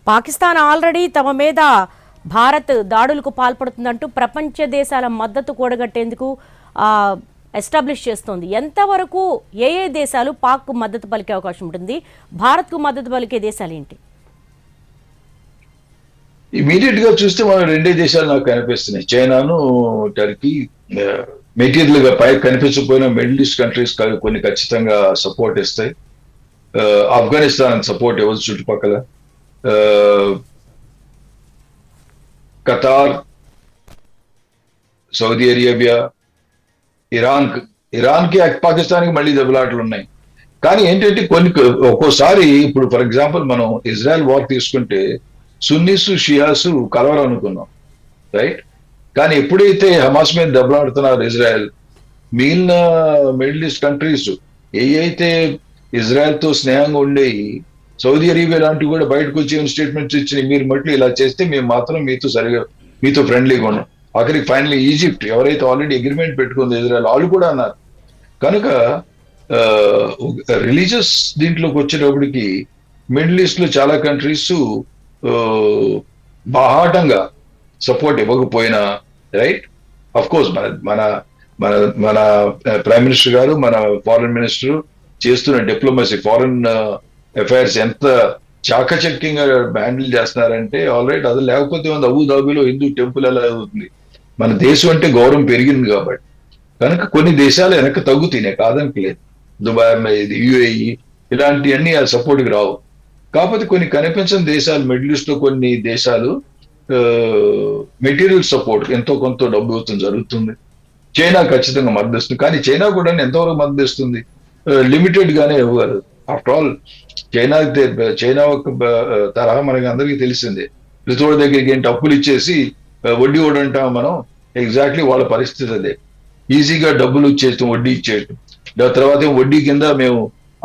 Pakistan already తమ మీద భారత్ దాడులకు పాల్పడుతుందంటూ ప్రపంచ దేశాల మద్దతు కూడగట్టేందుకు ఎస్టాబ్లిష్ చేస్తోంది. ఎంతవరకు ఏ ఏ దేశాలు పాక్ మద్దతు పలికే అవకాశం ఉంటుంది? భారత్కు మద్దతు పలికే దేశాలు ఏంటి? ఇమీడియట్ గా చూస్తే మనం రెండే దేశాలు నాకు కనిపిస్తున్నాయి, చైనాను టర్కీ. మెటీరియల్ గా పై కనిపించకపోయినా మిడిల్ ఈస్ట్ కంట్రీస్ కొన్ని ఖచ్చితంగా సపోర్ట్ ఇస్తాయి. ఆఫ్ఘనిస్తాన్ సపోర్ట్ ఇవ్వచ్చు, చుట్టుపక్కల ఖతార్, సౌదీ అరేబియా, ఇరాన్ కి పాకిస్తాన్ కి మళ్ళీ దెబ్బలాటలు ఉన్నాయి. కానీ ఏంటంటే ఒక్కోసారి ఇప్పుడు ఫర్ ఎగ్జాంపుల్ మనం ఇజ్రాయెల్ వార్ తీసుకుంటే సున్నీసు షియాసు కలవరనుకున్నాం, రైట్? కానీ ఎప్పుడైతే హమాస్ మీద దెబ్బలాడుతున్నారు ఇజ్రాయెల్, మిగిలిన మిడిల్ ఈస్ట్ కంట్రీస్ అయితే ఇజ్రాయెల్ తో స్నేహంగా ఉండేవి, సౌదీ అరేబియా లాంటివి కూడా బయటకు వచ్చి స్టేట్మెంట్స్ ఇచ్చినాయి, మీరు మట్లు ఇలా చేస్తే మేము మాత్రం మీతో ఫ్రెండ్లీగా ఉన్నాం. ఆఖరికి ఫైనల్లీ ఈజిప్ట్ ఎవరైతే ఆల్రెడీ అగ్రిమెంట్ పెట్టుకుంది ఇజ్రాయెల్, వాళ్ళు కూడా అన్నారు. కనుక రిలీజియస్ దీంట్లోకి వచ్చేటప్పటికి మిడిల్ ఈస్ట్ లో చాలా కంట్రీస్ బాహాటంగా సపోర్ట్ ఇవ్వకపోయినా, రైట్, అఫ్ కోర్స్ మన మన మన ప్రైమ్ మినిస్టర్ గారు, మన ఫారెన్ మినిస్టర్ చేస్తున్న డిప్లొమసీ, ఫారెన్ అఫైర్స్ ఎంత చాకచక్యంగా హ్యాండిల్ చేస్తున్నారంటే, ఆల్ రైట్, అది లేకపోతే ఉంది అబుదాబిలో హిందూ టెంపుల్ ఎలా అవుతుంది? మన దేశం అంటే గౌరవం పెరిగింది కాబట్టి. కనుక కొన్ని దేశాలు వెనక్కి తగ్గుతున్నాయి, కాదనట్లేదు. దుబాయ్, యుఏఈ ఇలాంటివన్నీ ఆ సపోర్ట్కి రావు. కాకపోతే కొన్ని కనిపించిన దేశాలు, మిడిల్ ఈస్ట్ లో కొన్ని దేశాలు మెటీరియల్ సపోర్ట్ ఎంతో కొంత డబ్బు ఇవ్వడం జరుగుతుంది. చైనా ఖచ్చితంగా మద్దతు ఇస్తుంది, కానీ చైనా కూడా ఎంతవరకు మద్దతు ఇస్తుంది? లిమిటెడ్ గానే ఇవ్వగలరు. ఆఫ్టర్ ఆల్ చైనా ఒక తరహా మనకి అందరికీ తెలిసిందే. ప్రతివాడి దగ్గరికి ఏంటి అప్పులు ఇచ్చేసి వడ్డీ ఓడంటాం మనం, ఎగ్జాక్ట్లీ వాళ్ళ పరిస్థితి అదే. ఈజీగా డబ్బులు ఇచ్చేయటం, వడ్డీ ఇచ్చేయటం, తర్వాత వడ్డీ కింద మేము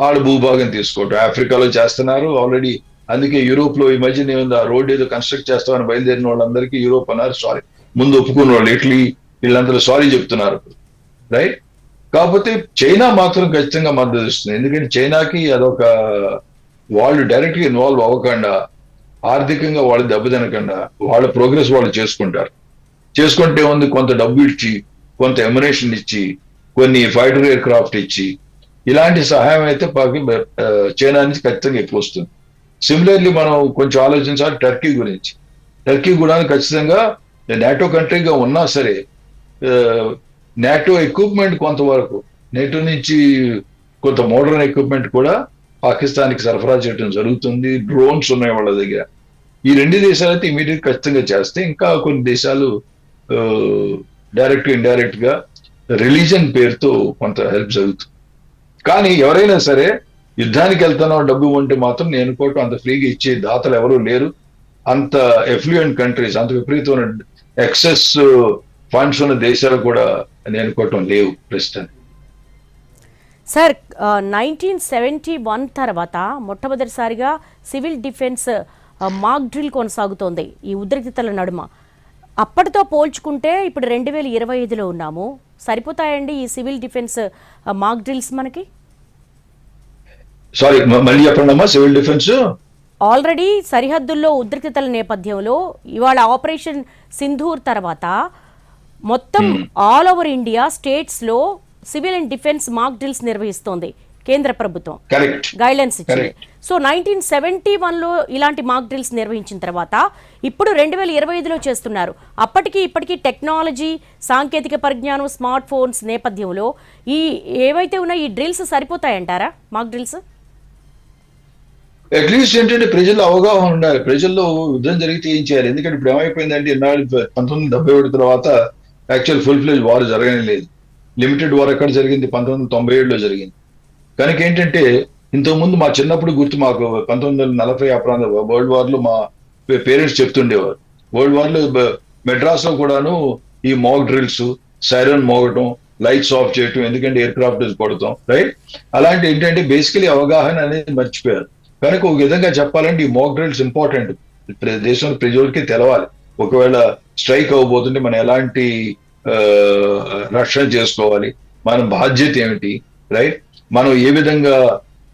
ఆడ భూభాగం తీసుకోవటం. ఆఫ్రికాలో చేస్తున్నారు ఆల్రెడీ. అందుకే యూరోప్ లో ఈ మధ్యన ఏముంది, ఆ రోడ్ ఏదో కన్స్ట్రక్ట్ చేస్తామని బయలుదేరిన వాళ్ళందరికీ యూరోప్ అన్నారు సారీ, ముందు ఒప్పుకున్న వాళ్ళు ఇటలీ వీళ్ళందరూ సారీ చెప్తున్నారు, రైట్? కాకపోతే చైనా మాత్రం ఖచ్చితంగా మద్దతు ఇస్తుంది. ఎందుకంటే చైనాకి అదొక, వాళ్ళు డైరెక్ట్ గా ఇన్వాల్వ్ అవ్వకుండా, ఆర్థికంగా వాళ్ళు దెబ్బతినకుండా వాళ్ళ ప్రోగ్రెస్ వాళ్ళు చేసుకుంటే ఉంది, కొంత డబ్బు ఇచ్చి, కొంత ఎమ్యునేషన్ ఇచ్చి, కొన్ని ఫైటర్ ఎయిర్ క్రాఫ్ట్ ఇచ్చి, ఇలాంటి సహాయం అయితే చైనా నుంచి ఖచ్చితంగా ఎక్కువ వస్తుంది. సిమిలర్లీ మనం కొంచెం ఆలోచించాలి టర్కీ గురించి. టర్కీ కూడా ఖచ్చితంగా నాటో కంట్రీగా ఉన్నా సరే నాటో ఎక్విప్మెంట్ కొంతవరకు, నేటో నుంచి కొంత మోడర్న్ ఎక్విప్మెంట్ కూడా పాకిస్తాన్కి సరఫరా చేయడం జరుగుతుంది. డ్రోన్స్ ఉన్నాయి వాళ్ళ దగ్గర. ఈ రెండు దేశాలు అయితే ఇమీడియట్ ఖచ్చితంగా చేస్తే, ఇంకా కొన్ని దేశాలు డైరెక్ట్ ఇండైరెక్ట్ గా రిలీజన్ పేరుతో కొంత హెల్ప్ జరుగుతుంది. కానీ ఎవరైనా సరే యుద్ధానికి వెళ్తున్నాం డబ్బు ఉంటే మాత్రం నేను అనుకోవటం అంత ఫ్రీగా ఇచ్చే దాతలు ఎవరూ లేరు. అంత ఎఫ్లూయెంట్ కంట్రీస్, అంత విపరీతమైన ఎక్సెస్ ఫండ్స్ ఉన్న దేశాలు కూడా నేను అనుకోవటం లేవు ప్రస్తుతానికి. సార్, 1971 తర్వాత మొట్టమొదటిసారిగా సివిల్ డిఫెన్స్ మాక్ డ్రిల్ కొనసాగుతోంది ఈ ఉద్రిక్తతల నడుమ. అప్పటితో పోల్చుకుంటే ఇప్పుడు 2025లో ఉన్నాము. సరిపోతాయండి ఈ సివిల్ డిఫెన్స్ మాక్ డ్రిల్స్ మనకి? సారీ, మళ్ళీ చెప్పండమ్మా. సివిల్ డిఫెన్స్ ఆల్రెడీ సరిహద్దుల్లో ఉద్రిక్తతల నేపథ్యంలో ఇవాళ ఆపరేషన్ సింధూర్ తర్వాత మొత్తం ఆల్ ఓవర్ ఇండియా స్టేట్స్ లో civil and defence mock drills నిర్వహిస్తోంది కేంద్ర ప్రభుత్వం, గైడ్లైన్స్ ఇచ్చింది. సో 1971లో ఇలాంటి మాక్ డ్రిల్స్ నిర్వహించిన తర్వాత ఇప్పుడు 2025లో చేస్తున్నారు. అప్పటికి ఇప్పటికీ టెక్నాలజీ, సాంకేతిక పరిజ్ఞానం, స్మార్ట్ ఫోన్స్ నేపథ్యంలో ఈ ఏవైతే ఉన్నాయో ఈ డ్రిల్స్ సరిపోతాయంటారా? మాక్ డ్రిల్స్ అట్లీస్ట్ ఏంటంటే ప్రజల్లో అవగాహన ఉండాలి. ప్రజల్లో యుద్ధం జరిగితే ఏం చేయాలి? ఎందుకంటే ఇప్పుడు ఏమైపోయిందంటే 1971 తర్వాత యాక్చువల్ ఫుల్ ఫ్లెజ్ వార్ జరగనే లేదు. లిమిటెడ్ వార్ ఎక్కడ జరిగింది? 1997లో జరిగింది. కనుక ఏంటంటే ఇంతకుముందు మా చిన్నప్పుడు గుర్తు, మాకు 1940 ఆ ప్రాంతం వరల్డ్ వార్ లో మా పేరెంట్స్ చెప్తుండేవారు. వరల్డ్ వార్ లో మెడ్రాస్ లో కూడాను ఈ మాక్ డ్రిల్స్, సైరన్ మోగటం, లైట్స్ ఆఫ్ చేయటం, ఎందుకంటే ఎయిర్ క్రాఫ్ట్ పడుతాం, రైట్? అలాంటి ఏంటంటే బేసికలీ అవగాహన అనేది మర్చిపోయారు. కనుక ఒక విధంగా చెప్పాలంటే ఈ మాక్ డ్రిల్స్ ఇంపార్టెంట్, దేశంలో ప్రజలకి తెలవాలి. ఒకవేళ స్ట్రైక్ అవ్వబోతుంటే మనం ఎలాంటి రక్షణ చేసుకోవాలి, మన బాధ్యత ఏమిటి, రైట్? మనం ఏ విధంగా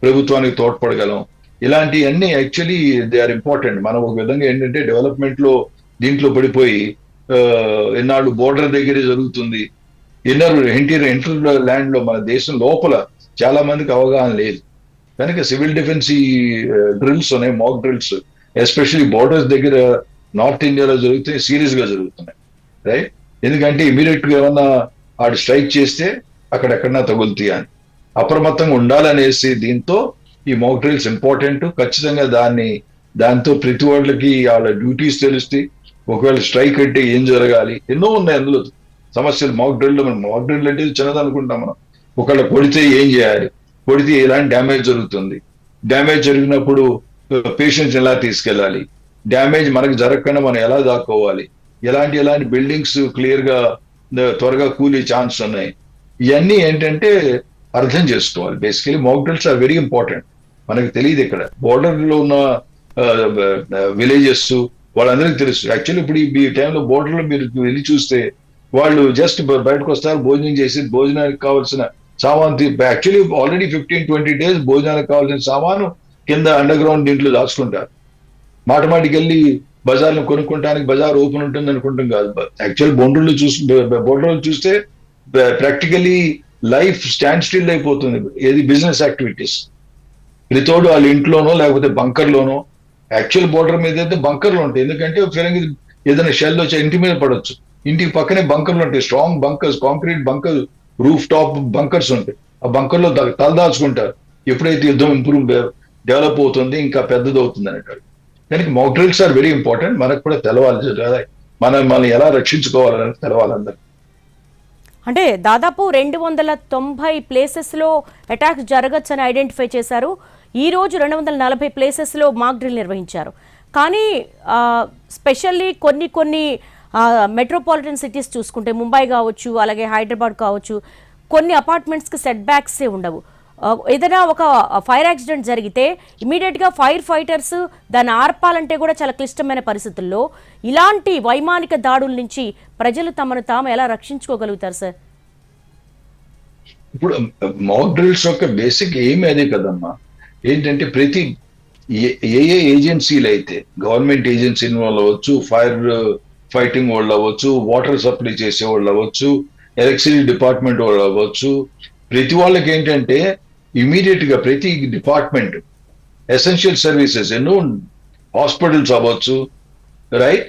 ప్రభుత్వానికి తోడ్పడగలం, ఇలాంటివన్నీ యాక్చువల్లీ దే ఆర్ ఇంపార్టెంట్. మనం ఒక విధంగా ఏంటంటే డెవలప్మెంట్ లో దీంట్లో పడిపోయి ఎన్నాళ్ళు బోర్డర్ దగ్గరే జరుగుతుంది, ఇంటర్ ల్యాండ్ లో మన దేశం లోపల చాలా మందికి అవగాహన లేదు. కనుక సివిల్ డిఫెన్స్ డ్రిల్స్ ఉన్నాయి, మాక్ డ్రిల్స్, ఎస్పెషల్లీ బోర్డర్స్ దగ్గర నార్త్ ఇండియాలో జరుగుతాయి, సీరియస్ గా జరుగుతున్నాయి, రైట్? ఎందుకంటే ఇమీడియట్ గా ఏమన్నా ఆడు స్ట్రైక్ చేస్తే అక్కడెక్కడన్నా తగులుతాయి అని అప్రమత్తంగా ఉండాలనేసి దీంతో ఈ మాక్ డ్రిల్స్ ఇంపార్టెంట్. ఖచ్చితంగా దాంతో ప్రతి వాళ్ళకి వాళ్ళ డ్యూటీస్ తెలుస్తాయి. ఒకవేళ స్ట్రైక్ అంటే ఏం జరగాలి, ఎన్నో ఉన్నాయి అందులో సమస్యలు. మాక్ డ్రిల్ అంటే చిన్నది అనుకుంటాం మనం. ఒకవేళ కొడితే ఏం చేయాలి, కొడితే ఎలాంటి డ్యామేజ్ జరుగుతుంది, డ్యామేజ్ జరిగినప్పుడు పేషెంట్స్ ఎలా తీసుకెళ్ళాలి, డ్యామేజ్ మనకు జరగకుండా మనం ఎలా దాక్కోవాలి, ఎలాంటి బిల్డింగ్స్ క్లియర్ గా త్వరగా కూలే ఛాన్స్ ఉన్నాయి. ఇవన్నీ ఏంటంటే అర్థం చేసుకోవాలి. Basically mock drills are very important. మనకు తెలియదు ఇక్కడ బోర్డర్ లో ఉన్న విలేజెస్ వాళ్ళందరికీ తెలుసు. యాక్చువల్లీ ఇప్పుడు ఈ టైంలో బోర్డర్ లో మీరు వెళ్ళి చూస్తే వాళ్ళు జస్ట్ బయటకు వస్తారు, భోజనం చేసి భోజనానికి కావాల్సిన సామాన్ యాక్చువల్లీ ఆల్రెడీ 15-20 days భోజనానికి కావాల్సిన సామాను కింద అండర్ గ్రౌండ్ దీంట్లో దాచుకుంటారు. మాటికి వెళ్ళి బజార్ను కొనుక్కోవడానికి బజార్ ఓపెన్ ఉంటుంది అనుకుంటాం కాదు. యాక్చువల్ బోర్డర్లు చూస్తే ప్రాక్టికలీ లైఫ్ స్టాండ్ స్టిల్ అయిపోతుంది. ఏది బిజినెస్ యాక్టివిటీస్ ప్రతోడు వాళ్ళ ఇంట్లోనో లేకపోతే బంకర్లోనో. యాక్చువల్ బోర్డర్ మీద అయితే బంకర్లు ఉంటాయి, ఎందుకంటే ఫిరంగి ఏదైనా షెల్ వచ్చి ఇంటి మీద పడవచ్చు. ఇంటికి పక్కనే బంకర్లు ఉంటాయి, strong bunkers, concrete bunker, roof top bunkers ఉంటాయి. ఆ బంకర్లో తలదాచుకుంటారు ఎప్పుడైతే యుద్ధం డెవలప్ అవుతుంది, ఇంకా పెద్దది అవుతుంది అనేటారు. కనుక mock drills are very important. మనకు కూడా తెలవాలి, మనం ఎలా రక్షించుకోవాలని తెలవాలి అందరు. అంటే దాదాపు 290 ప్లేసెస్లో అటాక్స్ జరగచ్చని ఐడెంటిఫై చేశారు. ఈరోజు 240 ప్లేసెస్లో మాక్ డ్రిల్ నిర్వహించారు. కానీ స్పెషల్లీ కొన్ని మెట్రోపాలిటన్ సిటీస్ చూసుకుంటే ముంబై కావచ్చు, అలాగే హైదరాబాద్ కావచ్చు, కొన్ని అపార్ట్మెంట్స్కి సెట్ బ్యాక్సే ఉండవు. ఏదైనా ఒక ఫైర్ యాక్సిడెంట్ జరిగితే ఇమీడియట్గా ఫైర్ ఫైటర్స్ దాన్ని ఆర్పాలంటే కూడా చాలా క్లిష్టమైన పరిస్థితుల్లో ఇలాంటి వైమానిక దాడుల నుంచి ప్రజలు తమను తాము ఎలా రక్షించుకోగలుగుతారు సార్? ఇప్పుడు మాక్ డ్రిల్స్ యొక్క బేసిక్ ఏమి అదే కదమ్మా. ఏంటంటే ప్రతి ఏ ఏజెన్సీలు అయితే గవర్నమెంట్ ఏజెన్సీ ఇన్వాల్వ్ అవ్వచ్చు, ఫైర్ ఫైటింగ్ వాళ్ళు అవ్వచ్చు, వాటర్ సప్లై చేసే వాళ్ళు అవ్వచ్చు, ఎలక్ట్రిసిటీ డిపార్ట్మెంట్ వాళ్ళు అవ్వచ్చు, ప్రతి వాళ్ళకి ఏంటంటే ఇమీడియట్ గా ప్రతి డిపార్ట్మెంట్ ఎసెన్షియల్ సర్వీసెస్ ఎన్నో హాస్పిటల్స్ అవ్వచ్చు, రైట్?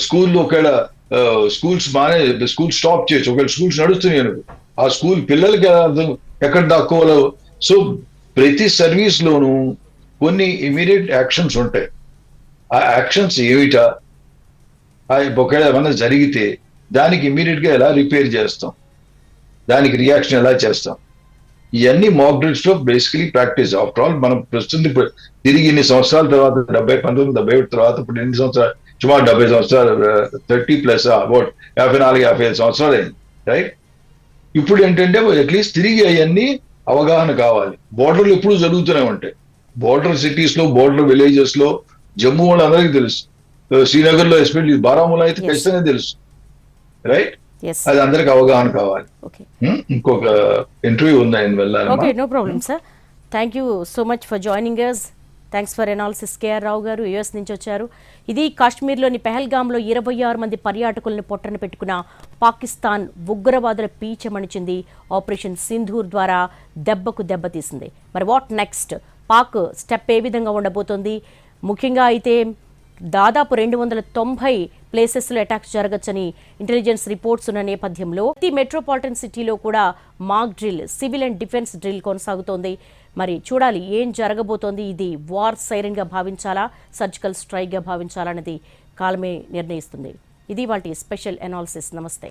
స్కూల్లో ఒకవేళ స్కూల్ స్టాప్ చేయొచ్చు. ఒకవేళ స్కూల్స్ నడుస్తున్నాయి అనుకో, ఆ స్కూల్ పిల్లలకి అర్థం ఎక్కడ దాక్కోవాలో. సో ప్రతి సర్వీస్ లోనూ కొన్ని ఇమీడియట్ యాక్షన్స్ ఉంటాయి. ఆ యాక్షన్స్ ఏమిటా, ఒకవేళ ఏమన్నా జరిగితే దానికి ఇమీడియట్ గా ఎలా రిపేర్ చేస్తాం, దానికి రియాక్షన్ ఎలా చేస్తాం, ఇవన్నీ మాక్ డ్రిల్స్ లో బేసికలీ ప్రాక్టీస్. ఆఫ్టర్ ఆల్ మనం ప్రస్తుతం తిరిగి ఇన్ని సంవత్సరాల తర్వాత 1971 తర్వాత ఇప్పుడు ఎన్ని సంవత్సరాలు, సుమారు 70 సంవత్సరాలు, 30+ అబౌట్ 54-55 సంవత్సరాలు అయింది, రైట్? ఇప్పుడు ఏంటంటే అట్లీస్ట్ తిరిగి అవన్నీ అవగాహన కావాలి. బోర్డర్లు ఎప్పుడు జరుగుతూనే ఉంటాయి. బోర్డర్ సిటీస్ లో, బోర్డర్ విలేజెస్ లో, జమ్మూ వాళ్ళందరికీ తెలుసు, శ్రీనగర్ లో ఎస్పెషల్లీ, బారాములా అయితే ఖచ్చితంగా తెలుసు, రైట్? అది అందరికి అవగాహన కావాలి. ఇంకొక ఇంటర్వ్యూ ఉంది, ఆయన వెళ్ళాలి. Okay, no problem sir. Thank you so much for joining us. Thanks for analysis. KR Rao garu US నుంచి వచ్చారు. ఇది కాశ్మీర్లోని పెహల్గాంలో 26 మంది పర్యాటకులను పొట్టన పెట్టుకున్న పాకిస్తాన్ ఉగ్రవాదుల పీచమణిచింది. ఆపరేషన్ సింధూర్ ద్వారా దెబ్బకు దెబ్బతీసింది. మరి వాట్ నెక్స్ట్? పాక్ స్టెప్ ఏ విధంగా ఉండబోతోంది? ముఖ్యంగా అయితే దాదాపు 290 ప్లేసెస్లో అటాక్స్ జరగచ్చని ఇంటెలిజెన్స్ రిపోర్ట్స్ ఉన్న నేపథ్యంలో ప్రతి మెట్రోపాలిటన్ సిటీలో కూడా mock drill, civil and defence drill కొనసాగుతోంది. మరి చూడాలి ఏం జరగబోతోంది. ఇది వార్ సైరన్గా భావించాలా, సర్జికల్ స్ట్రైక్గా భావించాలా అనేది కాలమే నిర్ణయిస్తుంది. ఇది వాటి స్పెషల్ అనాలిసిస్. నమస్తే.